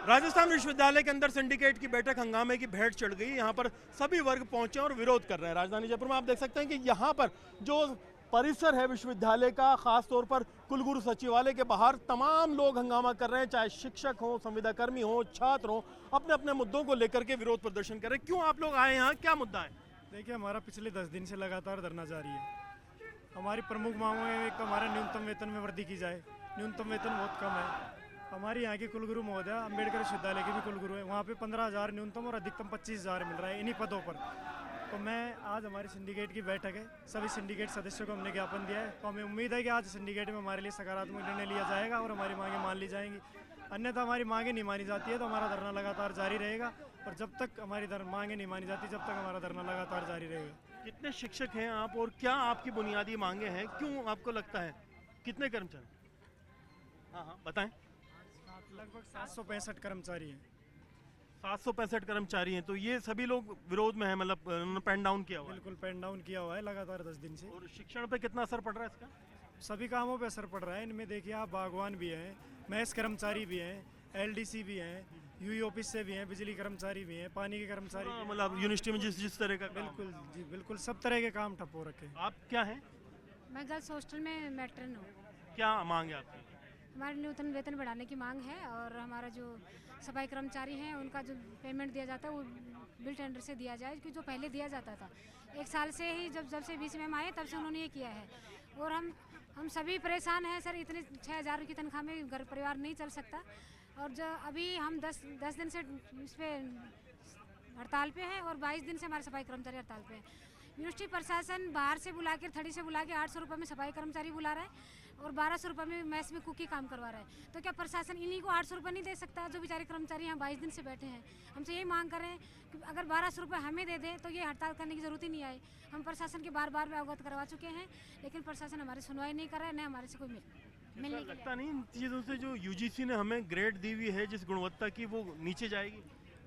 राजस्थान विश्वविद्यालय के अंदर सिंडिकेट की बैठक हंगामे की भेंट चढ़ गई। यहाँ पर सभी वर्ग पहुंचे और विरोध कर रहे हैं। राजधानी जयपुर में आप देख सकते हैं कि यहाँ पर जो परिसर है विश्वविद्यालय का, खास तौर पर कुलगुरु सचिवालय के बाहर तमाम लोग हंगामा कर रहे हैं, चाहे शिक्षक हो, संविदाकर्मी हो, छात्र हो, अपने अपने मुद्दों को लेकर के विरोध प्रदर्शन कर रहे हैं। क्यों आप लोग आए यहाँ, क्या मुद्दा है? देखिए, हमारा पिछले 10 दिन से लगातार धरना जारी है। हमारी प्रमुख मांगों में एक तो हमारा न्यूनतम वेतन में वृद्धि की जाए। न्यूनतम वेतन बहुत कम है। हमारे यहाँ के कुलगुरु महोदय, अम्बेडकर विश्वविद्यालय के भी कुलगुरु हैं, वहाँ पे 15,000 न्यूनतम और अधिकतम 25,000 मिल रहा है इन्हीं पदों पर। तो मैं आज हमारी सिंडिकेट की बैठक है, सभी सिंडिकेट सदस्यों को हमने ज्ञापन दिया है। तो हमें उम्मीद है कि आज सिंडिकेट में हमारे लिए सकारात्मक निर्णय लिया जाएगा और हमारी मांगें मान ली जाएंगी। अन्यथा हमारी मांगें नहीं मानी जाती है तो हमारा धरना लगातार जारी रहेगा, और जब तक हमारी मांगें नहीं मानी जाती जब तक हमारा धरना लगातार जारी रहेगा। कितने शिक्षक हैं आप और क्या आपकी बुनियादी मांगे हैं, क्यों आपको लगता है? कितने कर्मचारी? हाँ बताएं। लगभग 765 कर्मचारी हैं। 765 कर्मचारी हैं, तो ये सभी लोग विरोध में है, मतलब उन्होंने पेन डाउन किया हुआ है? बिल्कुल पेन डाउन किया हुआ है लगातार 10 दिन से। और शिक्षण पे कितना असर पड़ रहा है इसका? सभी कामों पे असर पड़ रहा है। इनमें देखिए, आप बागवान भी हैं, महज कर्मचारी भी हैं, एलडीसी भी हैं, यूई ऑफिस से भी हैं, बिजली कर्मचारी भी हैं, पानी के कर्मचारी, मतलब यूनिवर्सिटी में जिस तरह का बिल्कुल जी बिल्कुल सब तरह के काम ठप हो रखे हैं। आप क्या हैं? मैं गर्ल्स हॉस्टल में मैट्रन हूँ। क्या मांग है आपकी? हमारे न्यूनतम वेतन बढ़ाने की मांग है, और हमारा जो सफाई कर्मचारी हैं उनका जो पेमेंट दिया जाता है वो बिल टेंडर से दिया जाए, क्योंकि जो पहले दिया जाता था 1 साल से ही, जब से बीच में आए तब से उन्होंने ये किया है। और हम सभी परेशान हैं सर, इतने 6,000 की तनख्वाह में घर परिवार नहीं चल सकता। और जो अभी हम 10 दिन से इस पर हड़ताल पे हैं, और 22 दिन से हमारे सफाई कर्मचारी हड़ताल पे हैं। यूनिवर्सिटी प्रशासन बाहर से बुला के, थड़ी से बुला के 800 रुपये में सफाई कर्मचारी बुला रहा है और 1200 रुपये में मैस में कुकी काम करवा रहा है। तो क्या प्रशासन इन्हीं को 800 रुपये नहीं दे सकता, जो बेचारे कर्मचारी यहाँ 22 दिन से बैठे हैं? हमसे यही मांग कर रहे हैं कि अगर 1200 रुपये हमें दे दें तो ये हड़ताल करने की ज़रूरत ही नहीं आए। हम प्रशासन के बार बार अवगत करवा चुके हैं, लेकिन प्रशासन हमारी सुनवाई नहीं कर रहा है, न हमारे से कोई मिलने लगता नहीं इन चीज़ों से जो यूजीसी ने हमें ग्रेड दी हुई है जिस गुणवत्ता की, वो नीचे जाएगी?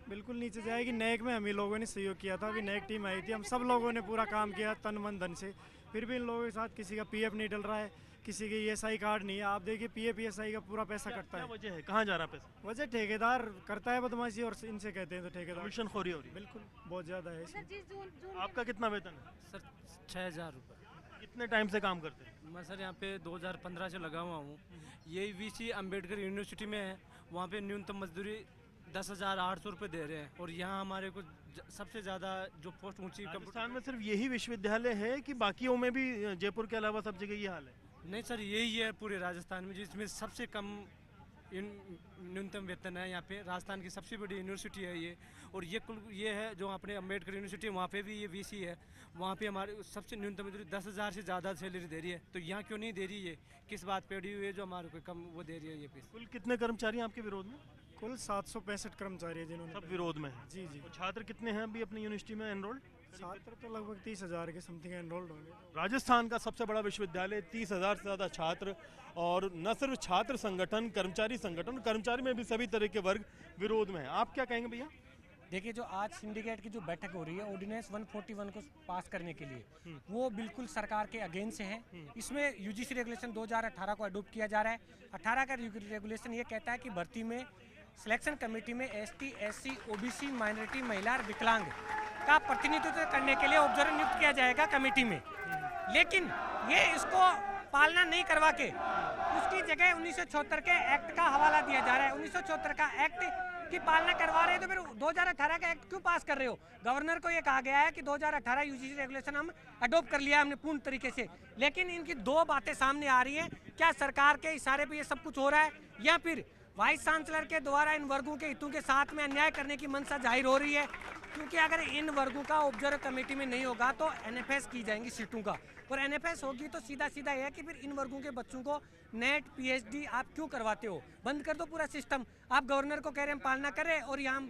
बिल्कुल नीचे जाएगी। नेक में हम ही लोगों ने सहयोग किया था, अभी नेक टीम आई थी, हम सब लोगों ने पूरा काम किया तन मन धन से, फिर भी इन लोगों के साथ किसी का पीएफ नहीं डल रहा है, किसी के ईएसआई कार्ड नहीं है। आप देखिए, पीएफ ईएसआई का पूरा पैसा कटता है। वजह है, कहाँ जा रहा है पैसा? वजह ठेकेदार करता है बदमाशी, और इनसे कहते हैं तो ठेकेदार कमीशनखोरी हो रही है। बिल्कुल बहुत ज़्यादा है इसमें। आपका कितना वेतन है? सर 6,000 रुपये। कितने टाइम से काम करते हैं? मैं सर यहाँ पे 2015 से लगा हुआ हूँ। ये वीसी अम्बेडकर यूनिवर्सिटी में है, वहाँ पे न्यूनतम मजदूरी 10,800 रुपये दे रहे हैं, और यहाँ हमारे को सबसे ज़्यादा जो पोस्ट ऊंची। राजस्थान में सिर्फ यही विश्वविद्यालय है कि बाकियों में भी जयपुर के अलावा सब जगह ये हाल है? नहीं सर, यही है पूरे राजस्थान में, जिसमें सबसे कम न्यूनतम वेतन है। यहाँ पे राजस्थान की सबसे बड़ी यूनिवर्सिटी है ये, और ये है जो अपने अम्बेडकर यूनिवर्सिटी है, वहाँ पे भी ये वीसी है, वहाँ पे हमारे सबसे न्यूनतम मजदूरी 10,000 से ज़्यादा सैलरी दे रही है। तो यहाँ क्यों नहीं दे रही है? किस बात पे अड़ी हुई है जो हमारे को कम वो दे रही है ये फीस? कुल कितने कर्मचारी हैं आपके विरोध में? कुल 765 कर्मचारी है जिन्होंने। सब विरोध में है? जी जी। और छात्र कितने हैं अभी अपनी यूनिवर्सिटी में एनरोल्ड? छात्र तो लगभग 30,000 के समथिंग एनरोल्ड होंगे। राजस्थान का सबसे बड़ा विश्वविद्यालय, 30,000 से ज़्यादा छात्र, और न सिर्फ छात्र संगठन, कर्मचारी संगठन, कर्मचारी में भी सभी तरह के वर्ग विरोध में है। आप क्या कहेंगे भैया? देखिए, जो आज सिंडिकेट की जो बैठक हो रही है ऑर्डिनेंस 141 को पास करने के लिए, वो बिल्कुल सरकार के अगेंस्ट से है। इसमें यूजीसी रेगुलेशन 2018 को अडोप्ट किया जा रहा है। 18 का रेगुलेशन ये कहता है कि भर्ती में सिलेक्शन कमेटी में एसटी, एससी, ओबीसी, माइनॉरिटी, महिला और विकलांग का प्रतिनिधित्व करने के लिए ऑब्जर्वर नियुक्त किया जाएगा कमेटी में। लेकिन ये इसको पालना नहीं करवा के उसकी जगह 1974 के एक्ट का हवाला दिया जा रहा है। 1974 का एक्ट की पालना करवा रहे हैं तो फिर 2018 का एक्ट क्यों पास कर रहे हो? गवर्नर को ये कहा गया है कि 2018 यूजीसी रेगुलेशन हम अडोप्ट कर लिया है हमने पूर्ण तरीके से, लेकिन इनकी दो बातें सामने आ रही हैं। क्या सरकार के इशारे पे ये सब कुछ हो रहा है, या फिर वाइस चांसलर के द्वारा इन वर्गों के हितों के साथ में अन्याय करने की मंशा जाहिर हो रही है? क्योंकि अगर इन वर्गों का ऑब्जर्वर कमेटी में नहीं होगा तो एनएफएस की जाएंगी सीटों का, और एनएफएस होगी तो सीधा सीधा यह है कि फिर इन वर्गों के बच्चों को नेट पीएचडी आप क्यों करवाते हो? बंद कर दो पूरा सिस्टम। आप गवर्नर को कह रहे हैं हम पालना कर रहे हैं, और यहाँ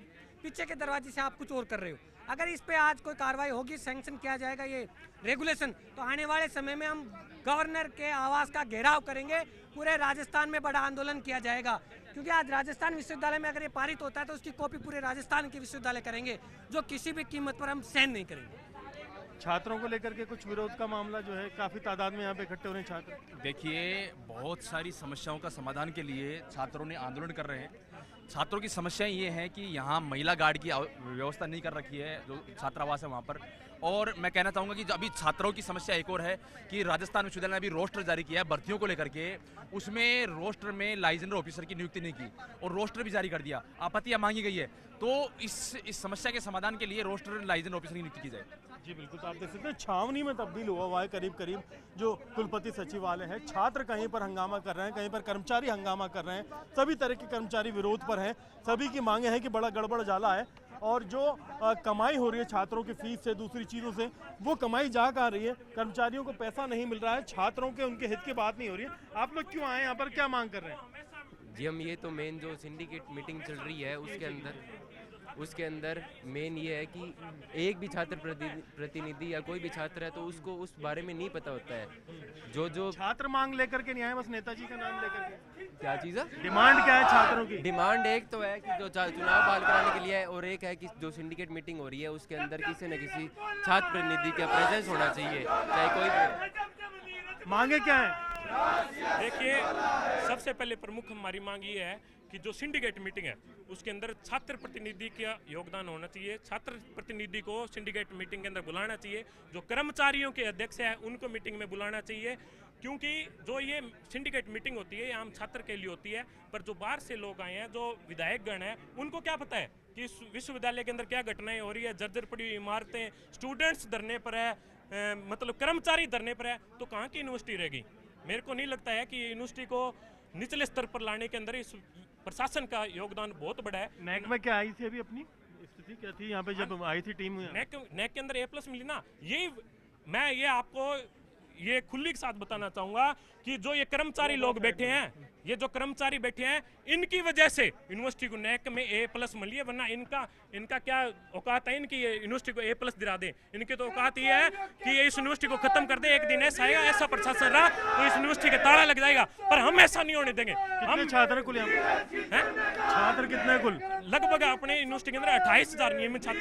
पीछे के दरवाजे से आप कुछ और कर रहे हो। अगर इस पे आज कोई कार्रवाई होगी, सैंक्शन किया जाएगा ये रेगुलेशन, तो आने वाले समय में हम गवर्नर के आवास का घेराव करेंगे, पूरे राजस्थान में बड़ा आंदोलन किया जाएगा। क्योंकि आज राजस्थान विश्वविद्यालय में अगर ये पारित होता है तो उसकी कॉपी पूरे राजस्थान के विश्वविद्यालय करेंगे, जो किसी भी कीमत पर हम सहन नहीं करेंगे। छात्रों को लेकर के कुछ विरोध का मामला जो है, काफ़ी तादाद में यहाँ पे इकट्ठे हो रहे हैं छात्र। देखिए, बहुत सारी समस्याओं का समाधान के लिए छात्रों ने आंदोलन कर रहे हैं। छात्रों की समस्याएं ये हैं कि यहाँ महिला गार्ड की व्यवस्था नहीं कर रखी है, जो छात्रावास है वहाँ पर। और मैं कहना चाहूँगा कि अभी छात्रों की समस्या एक और है कि राजस्थान विश्वविद्यालय ने अभी रोस्टर जारी किया है भर्तियों को लेकर के, उसमें रोस्टर में लाइसेंस ऑफिसर की नियुक्ति नहीं की और रोस्टर भी जारी कर दिया। आपत्तियाँ मांगी गई है, तो इस समस्या के समाधान के लिए रोस्टर लाइसेंस ऑफिसर की नियुक्ति की जाए। जी बिल्कुल, तो आप देख सकते हैं छावनी में तब्दील हुआ है करीब करीब जो कुलपति सचिवालय है। छात्र कहीं पर हंगामा कर रहे हैं, कहीं पर कर्मचारी हंगामा कर रहे हैं, सभी तरह के कर्मचारी विरोध पर हैं। सभी की मांगे हैं कि बड़ा गड़बड़ जाला है और जो कमाई हो रही है छात्रों की फीस से, दूसरी चीज़ों से, वो कमाई जा कहाँ रही है। कर्मचारियों को पैसा नहीं मिल रहा है, छात्रों के उनके हित की बात नहीं हो रही है। आप लोग क्यों आए यहाँ पर, क्या मांग कर रहे हैं? जी हम ये तो मेन जो सिंडिकेट मीटिंग चल रही है उसके अंदर मेन ये है कि एक भी छात्र प्रतिनिधि या कोई भी छात्र है तो उसको उस बारे में नहीं पता होता है। जो छात्र मांग लेकर के नहीं आए, बस नेताजी का नाम लेकर के। क्या चीज़ है, डिमांड क्या है छात्रों की? डिमांड एक तो है कि जो चुनाव बहाल कराने के लिए है, और एक है कि जो सिंडिकेट मीटिंग हो रही है उसके अंदर किसी न किसी छात्र प्रतिनिधि का प्रेजेंस होना चाहिए, चाहे कोई। मांगे क्या है? देखिए, सबसे पहले प्रमुख हमारी मांग ये है कि जो सिंडिकेट मीटिंग है उसके अंदर छात्र प्रतिनिधि का योगदान होना चाहिए। छात्र प्रतिनिधि को सिंडिकेट मीटिंग के अंदर बुलाना चाहिए। जो कर्मचारियों के अध्यक्ष है उनको मीटिंग में बुलाना चाहिए, क्योंकि जो ये सिंडिकेट मीटिंग होती है ये आम छात्र के लिए होती है, पर जो बाहर से लोग आए हैं, जो विधायक गण है, उनको क्या पता है कि इस विश्वविद्यालय के अंदर क्या घटनाएं हो रही है। जर्जर पड़ी हुई इमारतें, स्टूडेंट्स धरने पर है, मतलब कर्मचारी धरने पर है, तो कहाँ की यूनिवर्सिटी रहेगी। मेरे को नहीं लगता है कि यूनिवर्सिटी को निचले स्तर पर लाने के अंदर इस प्रशासन का योगदान बहुत बड़ा है। नेक में क्या आई थी अभी, अपनी स्थिति क्या थी यहाँ पे जब आई थी टीम? नेक के अंदर A+ मिली ना। मैं ये आपको ये खुली के साथ बताना चाहूंगा कि जो ये कर्मचारी लोग बैठे हैं, ये जो कर्मचारी बैठे हैं, इनकी वजह से यूनिवर्सिटी को नेक में A+ मिली है, वरना इनका क्या औकात है इनकी ये यूनिवर्सिटी को A+ दिला दे। इनकी तो औकात ये है कि ये इस यूनिवर्सिटी को खत्म कर दे। एक दिन ऐसा आएगा, ऐसा प्रशासन रहा तो इस यूनिवर्सिटी के ताला लग जाएगा, पर हम ऐसा नहीं होने देंगे। हम छात्र कुल हैं, छात्र कितने कुल? लगभग अपने यूनिवर्सिटी के अंदर 28,000 नियमित छात्र,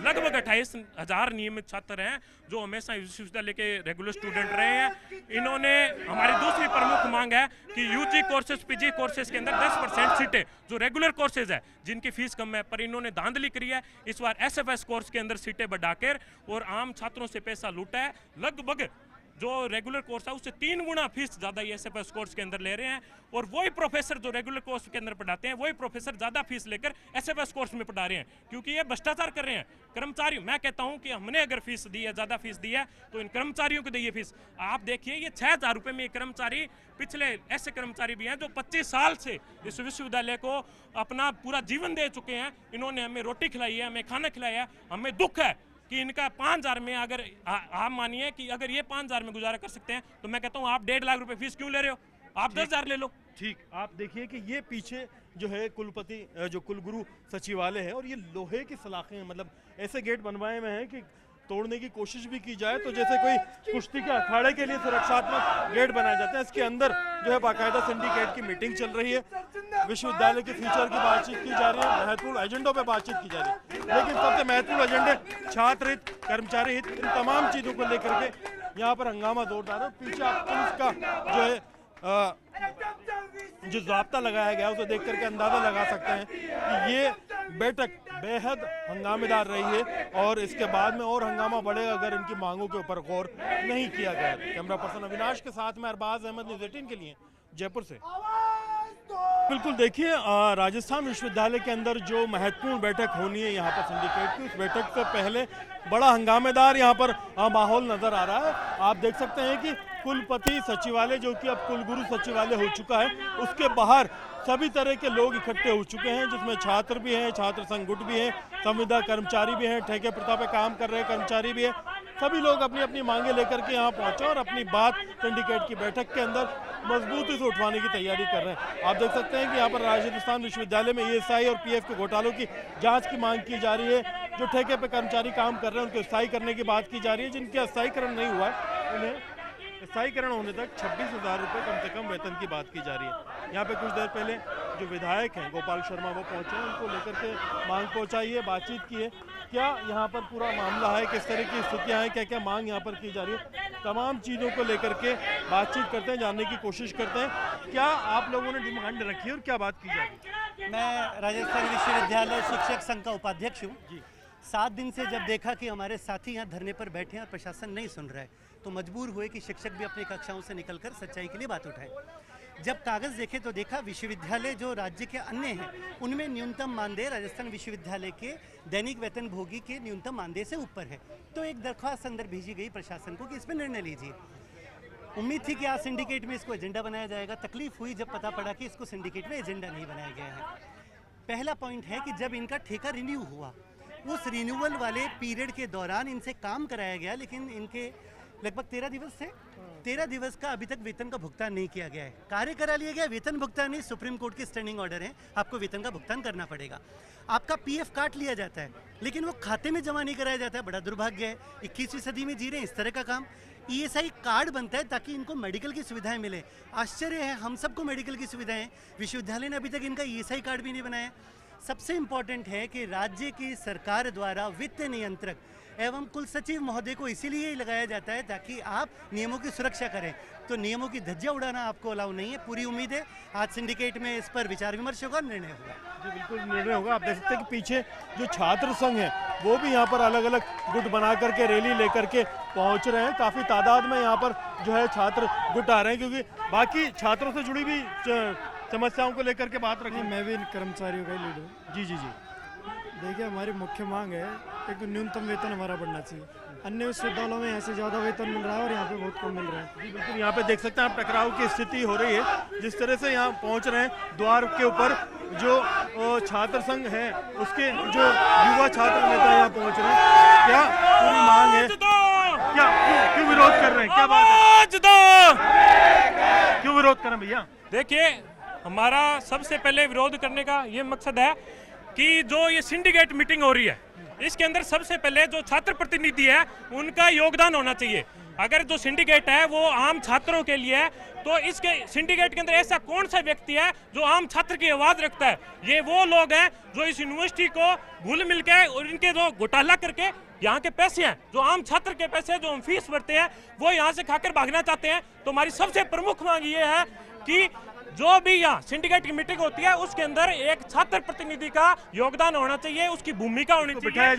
लगभग 28,000 नियमित छात्र हैं जो हमेशा विश्वविद्यालय के रेगुलर स्टूडेंट रहे हैं। इन्होंने, हमारी दूसरी प्रमुख मांग है कि यूजी कोर्सेज, पीजी कोर्सेज के अंदर 10% सीटें जो रेगुलर कोर्सेज है जिनकी फीस कम है, पर इन्होंने धांधली करी है। इस बार SFS कोर्स के अंदर सीटें बढ़ाकर और आम छात्रों से पैसा लूटा है। लगभग जो रेगुलर कोर्स है उससे 3 गुना फीस ज़्यादा ये SFS कोर्स के अंदर ले रहे हैं, और वही प्रोफेसर जो रेगुलर कोर्स के अंदर पढ़ाते हैं वही प्रोफेसर ज़्यादा फीस लेकर SFS कोर्स में पढ़ा रहे हैं, क्योंकि ये भ्रष्टाचार कर रहे हैं। कर्मचारी, मैं कहता हूं कि हमने अगर फीस दी है, ज़्यादा फीस दी है, तो इन कर्मचारियों को दी फीस। आप देखिए, ये 6,000 रुपये में ये कर्मचारी, पिछले ऐसे कर्मचारी भी हैं जो 25 साल से इस विश्वविद्यालय को अपना पूरा जीवन दे चुके हैं। इन्होंने हमें रोटी खिलाई है, हमें खाना खिलाया है। हमें दुख है कि इनका 5,000 में, अगर आप मानिए कि अगर ये 5,000 में गुजारा कर सकते हैं, तो मैं कहता हूँ आप 1.5 लाख रुपए फीस क्यों ले रहे हो, आप 10,000 ले लो। ठीक, आप देखिए कि ये पीछे जो है कुलपति, जो कुलगुरु सचिवालय है, और ये लोहे की सलाखें, मतलब ऐसे गेट बनवाए हुए हैं कि तोड़ने की कोशिश भी की जाए तो जैसे कोई कुश्ती के अखाड़े के लिए सुरक्षात्मक गेट बनाए जाते हैं। इसके अंदर जो है बाकायदा सिंडिकेट की मीटिंग चल रही है, विश्वविद्यालय के फ्यूचर की बातचीत की जा रही है, महत्वपूर्ण एजेंडों पे बातचीत की जा रही है। लेकिन सबसे महत्वपूर्ण एजेंडे छात्र हित, कर्मचारी हित, इन तमाम चीज़ों को लेकर के यहाँ पर हंगामा जोरदार है। पीछे आप पुलिस का जो है जो ज़ाब्ता लगाया गया उसे देख करके अंदाज़ा लगा सकते हैं कि ये बैठक बेहद हंगामेदार रही है, और इसके बाद में और हंगामा बढ़ेगा अगर इनकी मांगों के ऊपर गौर नहीं किया गया। कैमरा पर्सन अविनाश के साथ में अरबाज अहमद, न्यूज़ 18 के लिए जयपुर से। बिल्कुल, देखिए राजस्थान विश्वविद्यालय के अंदर जो महत्वपूर्ण बैठक होनी है यहाँ पर सिंडिकेट की, उस बैठक से पहले बड़ा हंगामेदार यहाँ पर माहौल नजर आ रहा है। आप देख सकते हैं कि कुलपति सचिवालय, जो कि अब कुलगुरु सचिवालय हो चुका है, उसके बाहर सभी तरह के लोग इकट्ठे हो चुके हैं, जिसमें छात्र भी हैं, छात्र संघ गुट भी हैं, संविदा कर्मचारी भी हैं, ठेके प्रथा पे काम कर रहे कर्मचारी भी हैं। सभी लोग अपनी अपनी मांगे लेकर के यहाँ पहुंचे और अपनी बात सिंडिकेट की बैठक के अंदर मजबूती से उठवाने की तैयारी कर रहे हैं। आप देख सकते हैं कि यहाँ पर राजस्थान विश्वविद्यालय में ESI और PF के घोटालों की जांच की मांग की जा रही है। जो ठेके पे कर्मचारी काम कर रहे हैं उनको स्थायी करने की बात की जा रही है। जिनके स्थायीकरण नहीं हुआ है उन्हें स्थायीकरण होने तक 26,000 रुपये कम से कम वेतन की बात की जा रही है। यहाँ पे कुछ देर पहले जो विधायक हैं गोपाल शर्मा वो पहुंचे हैं, उनको लेकर के मांग पहुंचाई है, बातचीत की है। क्या यहाँ पर पूरा मामला है, किस तरह की स्थितियाँ हैं, क्या क्या मांग यहाँ पर की जा रही है, तमाम चीज़ों को लेकर के बातचीत करते हैं, जानने की कोशिश करते हैं। क्या आप लोगों ने डिमांड रखी है और क्या बात की जा रही है? मैं राजस्थान विश्वविद्यालय शिक्षक संघ का उपाध्यक्ष हूँ। 7 दिन से जब देखा कि हमारे साथी यहाँ धरने पर बैठे हैं और प्रशासन नहीं सुन रहा है, तो मजबूर हुए कि शिक्षक भी अपनी कक्षाओं से निकलकर सच्चाई के लिए बात उठाए। जब कागज़ देखे तो देखा विश्वविद्यालय जो राज्य के अन्य हैं उनमें न्यूनतम मानदेय राजस्थान विश्वविद्यालय के दैनिक वेतन भोगी के न्यूनतम मानदेय से ऊपर है। तो एक दरख्वास्त अंदर भेजी गई प्रशासन को कि इस पर निर्णय लीजिए। उम्मीद थी कि आज सिंडिकेट में इसको एजेंडा बनाया जाएगा। तकलीफ हुई जब पता पड़ा कि इसको सिंडिकेट में एजेंडा नहीं बनाया गया है। पहला पॉइंट है कि जब इनका ठेका रिन्यू हुआ, उस रिन्यूअल वाले पीरियड के दौरान इनसे काम कराया गया, लेकिन इनके लगभग 13 दिवस से 13 दिवस का अभी तक वेतन का भुगतान नहीं किया गया है। कार्य करा लिया गया, वेतन भुगतान नहीं। सुप्रीम कोर्ट के स्टैंडिंग ऑर्डर है, आपको वेतन का भुगतान करना पड़ेगा। आपका पीएफ काट लिया जाता है, लेकिन वो खाते में जमा नहीं कराया जाता है। बड़ा दुर्भाग्य है, 21वीं सदी में जी रहे हैं इस तरह का काम। ईएसआई कार्ड बनता है ताकि इनको मेडिकल की सुविधाएं मिले। आश्चर्य है, हम सबको मेडिकल की सुविधाएं, विश्वविद्यालय ने अभी तक इनका ईएसआई कार्ड भी नहीं बनाया। सबसे इम्पॉर्टेंट है कि राज्य की सरकार द्वारा वित्त नियंत्रक एवं कुल सचिव महोदय को इसीलिए ही लगाया जाता है ताकि आप नियमों की सुरक्षा करें। तो नियमों की धज्जियां उड़ाना आपको अलाउ नहीं है। पूरी उम्मीद है आज सिंडिकेट में इस पर विचार विमर्श होगा, निर्णय होगा। जी बिल्कुल निर्णय होगा। आप देख सकते हैं कि पीछे जो छात्र संघ है वो भी यहाँ पर अलग अलग गुट बना करके रैली लेकर के पहुँच रहे हैं। काफ़ी तादाद में यहाँ पर जो है छात्र गुट आ रहे हैं, क्योंकि बाकी छात्रों से जुड़ी भी समस्याओं को लेकर के बात रखी। मैं भी कर्मचारियों का ही लीडर हूँ। जी जी जी, देखिए हमारी मुख्य मांग है एक तो न्यूनतम वेतन हमारा बढ़ना चाहिए। अन्य विश्वविद्यालयों में ऐसे ज़्यादा वेतन मिल रहा है और यहाँ पे बहुत कम मिल रहा है। जी बिल्कुल, यहाँ पे देख सकते हैं आप टकराव की स्थिति हो रही है। जिस तरह से यहाँ पहुँच रहे हैं द्वार के ऊपर जो छात्र संघ है उसके जो युवा छात्र नेता यहाँ पहुँच रहे हैं। क्या पूरी मांग है, क्या क्यों विरोध कर रहे हैं, क्या बात है, क्यों विरोध कर रहे हैं भैया? देखिए, हमारा सबसे पहले विरोध करने का ये मकसद है कि जो ये सिंडिकेट मीटिंग हो रही है इसके अंदर सबसे पहले जो छात्र प्रतिनिधि है उनका योगदान होना चाहिए। अगर जो सिंडिकेट है वो आम छात्रों के लिए है, तो इसके सिंडिकेट के अंदर ऐसा कौन सा व्यक्ति है जो आम छात्र की आवाज रखता है? ये वो लोग हैं जो इस यूनिवर्सिटी को घुल मिल के और इनके जो घोटाला करके यहाँ के पैसे हैं, जो आम छात्र के पैसे जो हम फीस भरते हैं, वो यहाँ से खाकर भागना चाहते हैं। तो हमारी सबसे प्रमुख मांग ये है कि जो भी यहाँ सिंडिकेट की मीटिंग होती है उसके अंदर एक छात्र प्रतिनिधि का योगदान होना चाहिए, उसकी भूमिका होनी चाहिए, बिठाया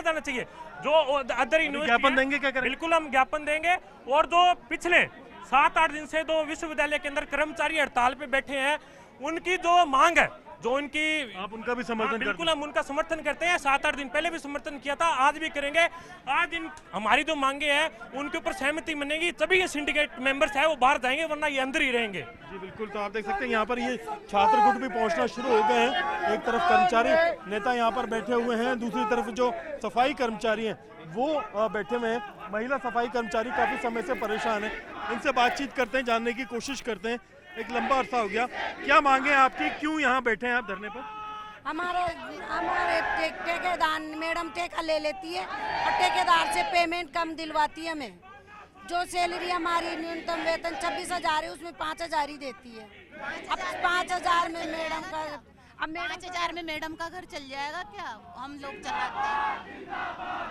जाना चाहिए। जो अदर यूनिवर्सिटी ज्ञापन देंगे, क्या करें? बिल्कुल हम ज्ञापन देंगे। और जो पिछले 7-8 दिन से दो विश्वविद्यालय के अंदर कर्मचारी हड़ताल पे बैठे हैं, उनकी जो मांग है, जो उनकी, आप उनका भी समर्थन बिल्कुल हम उनका समर्थन करते हैं। 7-8 दिन पहले भी समर्थन किया था, आज भी करेंगे। आज हमारी जो मांगे हैं उनके ऊपर सहमति बनेगी तभी ये सिंडिकेट मेंबर्स है वो बाहर जाएंगे, वरना ये अंदर ही रहेंगे। जी बिल्कुल, तो आप देख सकते हैं यहाँ पर ये छात्र गुट भी पहुँचना शुरू हो गए हैं। एक तरफ कर्मचारी नेता यहाँ पर बैठे हुए हैं, दूसरी तरफ जो सफाई कर्मचारी हैं वो बैठे हुए हैं। महिला सफाई कर्मचारी काफ़ी समय से परेशान है, इनसे बातचीत करते हैं, जानने की कोशिश करते हैं। एक लंबा अरसा हो गया, क्या मांगे आपकी, क्यों यहाँ बैठे हैं आप धरने पर? हमारे ठेकेदार मैडम ठेका ले लेती है और ठेकेदार से पेमेंट कम दिलवाती है हमें। जो सैलरी हमारी न्यूनतम वेतन 26,000 है उसमें 5,000 ही देती है। अब 5,000 में मैडम का, अब 5,000 में मैडम का घर चल जाएगा क्या? हम लोग चलाते हैं,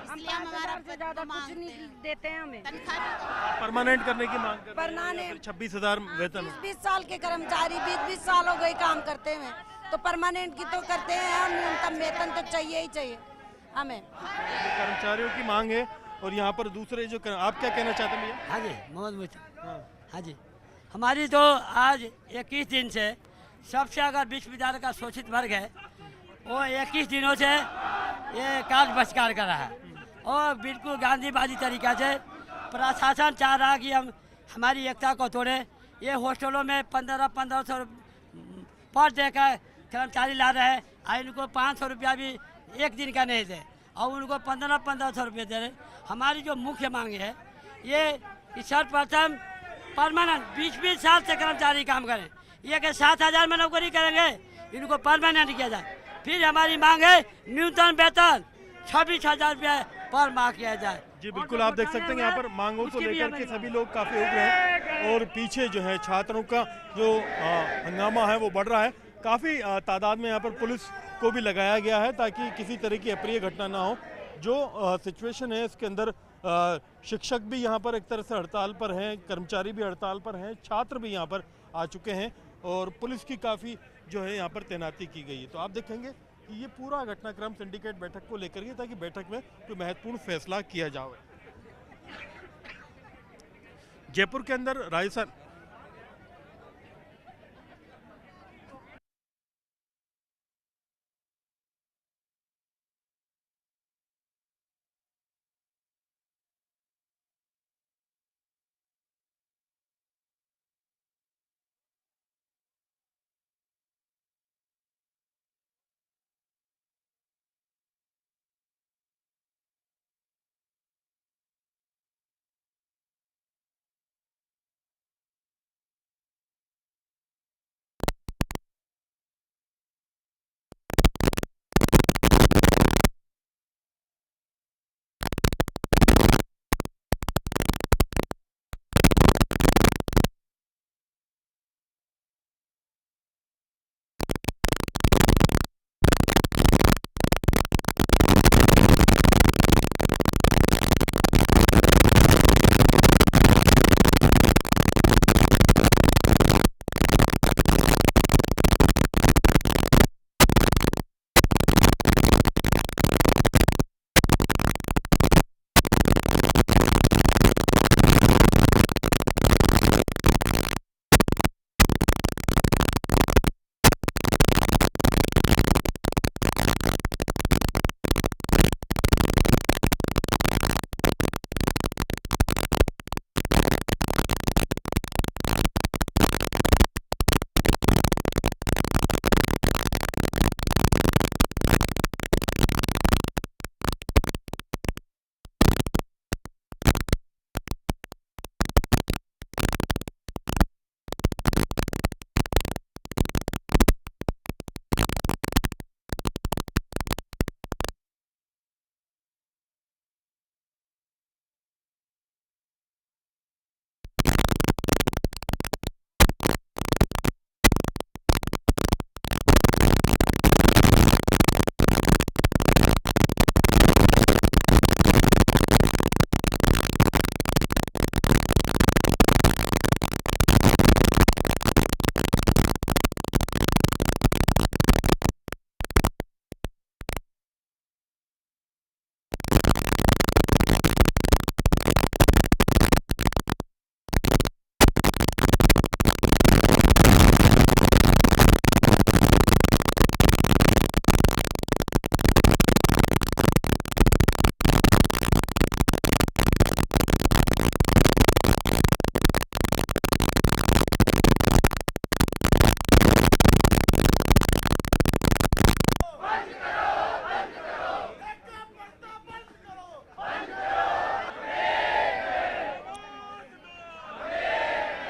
इसलिए हम हमारा ज़्यादा कुछ नहीं देते हैं हमें। तनख्वाह परमानेंट करने की मांग कर रहे हैं। परमानेंट 26,000 वेतन। 20 साल के कर्मचारी 20 साल हो गए काम करते हुए, तो परमानेंट की तो करते हैं हम, न्यूनतम वेतन तो चाहिए ही चाहिए हमें। कर्मचारियों की मांग है। और यहाँ पर दूसरे जो आप क्या कहना चाहते हैं भैया? हाँ जी, मोहम्मद मुस्तफा। हाँ जी, हमारी तो आज 21 दिन से सबसे अगर विश्वविद्यालय का शोषित वर्ग है वो 21 दिनों से ये कार्य बहिष्कार कर रहा है और बिल्कुल गांधीवादी तरीका से प्रशासन चाह रहा है कि हम हमारी एकता को तोड़े। ये हॉस्टलों में 1500 पर देकर कर्मचारी ला रहे हैं, इनको 500 रुपया भी एक दिन का नहीं दे और उनको 1500 रुपये दे रहे। हमारी जो मुख्य मांग है ये सर्वप्रथम परमानेंट 20-20 साल से कर्मचारी काम करें, ये कि 7,000 में नौकरी करेंगे, इनको परमानेंट किया जाए। फिर हमारी मांग है न्यूनतम वेतन 26,000 रुपये पर माह किया जाए। जी बिल्कुल, आप देख सकते हैं यहाँ पर मांगों को लेकर के सभी लोग काफ़ी उग्र हैं और पीछे जो है छात्रों का जो हंगामा है वो बढ़ रहा है। काफ़ी तादाद में यहाँ पर पुलिस को भी लगाया गया है ताकि किसी तरह की अप्रिय घटना ना हो। जो सिचुएशन है इसके अंदर शिक्षक भी यहाँ पर एक तरह से हड़ताल पर हैं, कर्मचारी भी हड़ताल पर हैं, छात्र भी यहाँ पर आ चुके हैं और पुलिस की काफ़ी जो है यहाँ पर तैनाती की गई है। तो आप देखेंगे कि ये पूरा घटनाक्रम सिंडिकेट बैठक को लेकर के ताकि बैठक में कोई महत्वपूर्ण फैसला किया जाए। जयपुर के अंदर राजस्थान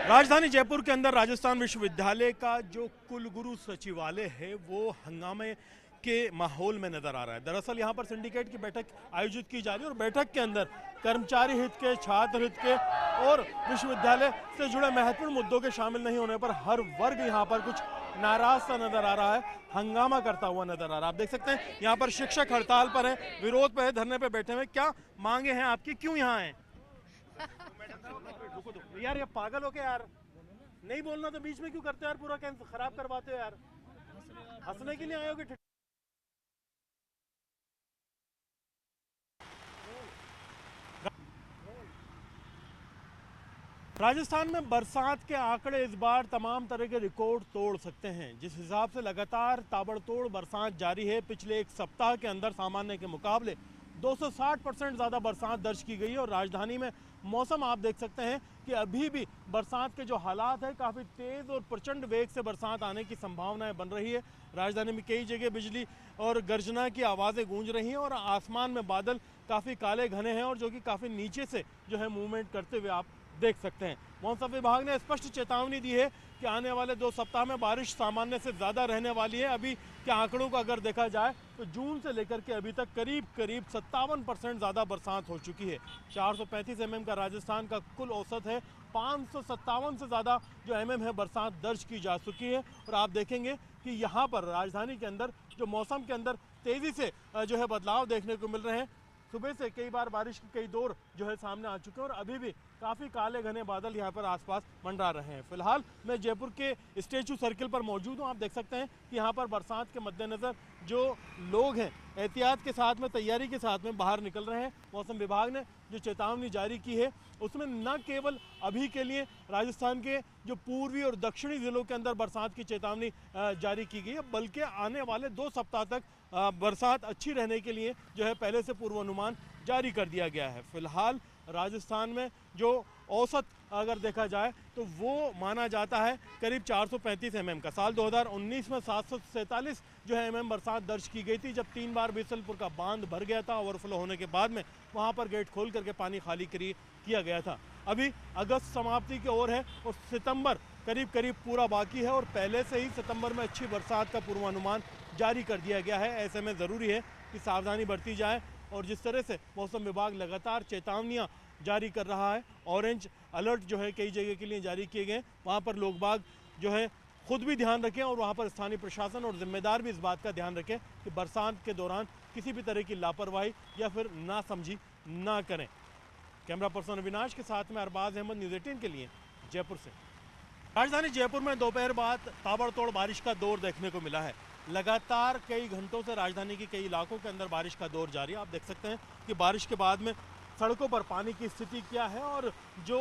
राजधानी जयपुर के अंदर राजस्थान विश्वविद्यालय का जो कुलगुरु सचिवालय है वो हंगामे के माहौल में नजर आ रहा है। दरअसल यहाँ पर सिंडिकेट की बैठक आयोजित की जा रही है और बैठक के अंदर कर्मचारी हित के, छात्र हित के और विश्वविद्यालय से जुड़े महत्वपूर्ण मुद्दों के शामिल नहीं होने पर हर वर्ग यहाँ पर कुछ नाराज सा नजर आ रहा है, हंगामा करता हुआ नजर आ रहा है। आप देख सकते हैं यहाँ पर शिक्षक हड़ताल पर है, विरोध पे है, धरने पे बैठे हुए। क्या मांगे हैं आपकी, क्यों यहाँ है? यार ये पागल हो के यार, नहीं बोलना तो बीच में क्यों करते हो यार, पूरा कैंसर खराब करवाते हो यार। हंसने के लिए आए हो कि राजस्थान में बरसात के आंकड़े इस बार तमाम तरह के रिकॉर्ड तोड़ सकते हैं। जिस हिसाब से लगातार ताबड़तोड़ बरसात जारी है, पिछले एक सप्ताह के अंदर सामान्य के मुकाबले 260% ज़्यादा बरसात दर्ज की गई है और राजधानी में मौसम आप देख सकते हैं कि अभी भी बरसात के जो हालात है, काफ़ी तेज़ और प्रचंड वेग से बरसात आने की संभावनाएं बन रही है। राजधानी में कई जगह बिजली और गर्जना की आवाज़ें गूंज रही हैं और आसमान में बादल काफ़ी काले घने हैं और जो कि काफ़ी नीचे से जो है मूवमेंट करते हुए आप देख सकते हैं। मौसम विभाग ने स्पष्ट चेतावनी दी है कि आने वाले 2 सप्ताह में बारिश सामान्य से ज़्यादा रहने वाली है। अभी के आंकड़ों को अगर देखा जाए तो जून से लेकर के अभी तक करीब 57% ज़्यादा बरसात हो चुकी है। 435 mm का राजस्थान का कुल औसत है। 557 से ज़्यादा जो mm है बरसात दर्ज की जा चुकी है। और आप देखेंगे कि यहाँ पर राजधानी के अंदर जो मौसम के अंदर तेज़ी से जो है बदलाव देखने को मिल रहे हैं। सुबह से कई बार बारिश के कई दौर जो है सामने आ चुके हैं और अभी भी काफ़ी काले घने बादल यहाँ पर आसपास मंडरा रहे हैं। फिलहाल मैं जयपुर के स्टैचू सर्किल पर मौजूद हूँ। आप देख सकते हैं कि यहाँ पर बरसात के मद्देनज़र जो लोग हैं एहतियात के साथ में, तैयारी के साथ में बाहर निकल रहे हैं। मौसम विभाग ने जो चेतावनी जारी की है उसमें न केवल अभी के लिए राजस्थान के जो पूर्वी और दक्षिणी ज़िलों के अंदर बरसात की चेतावनी जारी की गई है, बल्कि आने वाले 2 सप्ताह तक बरसात अच्छी रहने के लिए जो है पहले से पूर्वानुमान जारी कर दिया गया है। फिलहाल राजस्थान में जो औसत अगर देखा जाए तो वो माना जाता है करीब 435 mm का। साल 2019 में 747 जो है mm बरसात दर्ज की गई थी, जब 3 बार बीसलपुर का बांध भर गया था। ओवरफ्लो होने के बाद में वहाँ पर गेट खोल करके पानी खाली किया गया था। अभी अगस्त समाप्ति की ओर है और सितंबर करीब पूरा बाकी है और पहले से ही सितंबर में अच्छी बरसात का पूर्वानुमान जारी कर दिया गया है। ऐसे में ज़रूरी है कि सावधानी बरती जाए और जिस तरह से मौसम विभाग लगातार चेतावनियां जारी कर रहा है, ऑरेंज अलर्ट जो है कई जगह के लिए जारी किए गए, वहाँ पर लोग बाग जो है खुद भी ध्यान रखें और वहाँ पर स्थानीय प्रशासन और जिम्मेदार भी इस बात का ध्यान रखें कि बरसात के दौरान किसी भी तरह की लापरवाही या फिर नासमझी ना करें। कैमरा पर्सन अविनाश के साथ में अरबाज अहमद, न्यूज़ 18 के लिए जयपुर से। राजधानी जयपुर में दोपहर बाद ताबड़तोड़ बारिश का दौर देखने को मिला है। लगातार कई घंटों से राजधानी के कई इलाकों के अंदर बारिश का दौर जारी है। आप देख सकते हैं कि बारिश के बाद में सड़कों पर पानी की स्थिति क्या है और जो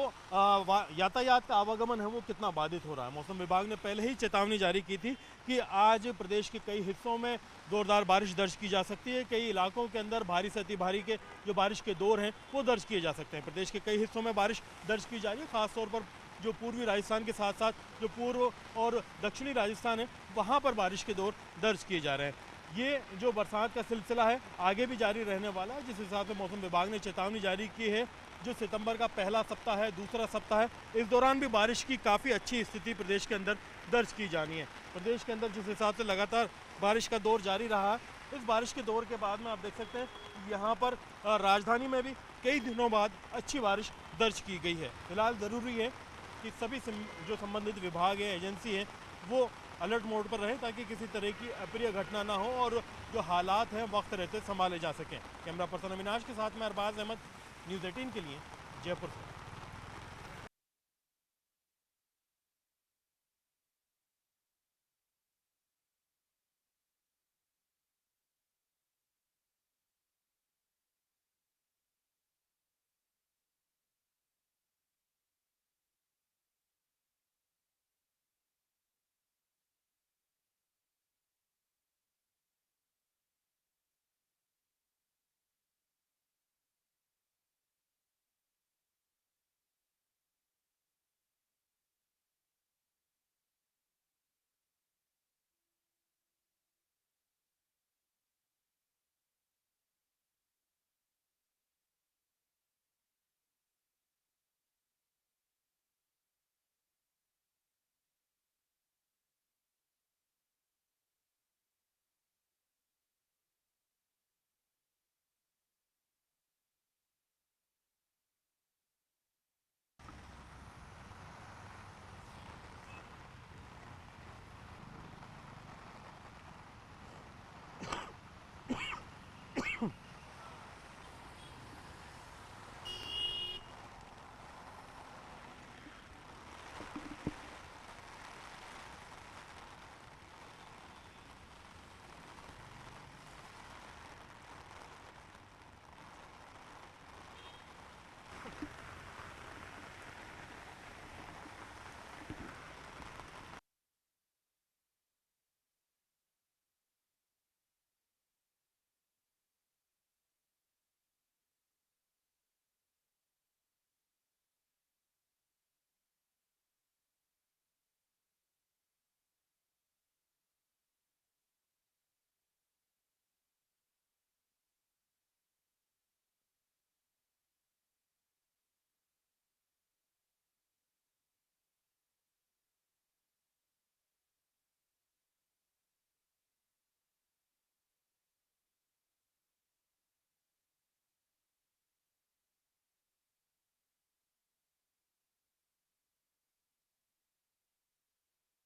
यातायात का आवागमन है वो कितना बाधित हो रहा है। मौसम विभाग ने पहले ही चेतावनी जारी की थी कि आज प्रदेश के कई हिस्सों में जोरदार बारिश दर्ज की जा सकती है। कई इलाकों के अंदर भारी से अति भारी के जो बारिश के दौर हैं वो दर्ज किए जा सकते हैं। प्रदेश के कई हिस्सों में बारिश दर्ज की जा रही है, खासतौर पर जो पूर्वी राजस्थान के साथ साथ जो पूर्व और दक्षिणी राजस्थान है वहाँ पर बारिश के दौर दर्ज किए जा रहे हैं। ये जो बरसात का सिलसिला है आगे भी जारी रहने वाला है। जिस हिसाब से मौसम विभाग ने चेतावनी जारी की है, जो सितंबर का पहला सप्ताह है, दूसरा सप्ताह है, इस दौरान भी बारिश की काफ़ी अच्छी स्थिति प्रदेश के अंदर दर्ज की जानी है। प्रदेश के अंदर जिस हिसाब से लगातार बारिश का दौर जारी रहा है, इस बारिश के दौर के बाद में आप देख सकते हैं यहाँ पर राजधानी में भी कई दिनों बाद अच्छी बारिश दर्ज की गई है। फिलहाल ज़रूरी है कि सभी जो संबंधित विभाग है, एजेंसी है, वो अलर्ट मोड पर रहें ताकि किसी तरह की अप्रिय घटना ना हो और जो हालात हैं वक्त रहते संभाले जा सकें। कैमरा पर्सन अविनाश के साथ में अरबाज अहमद, न्यूज़ 18 के लिए जयपुर से।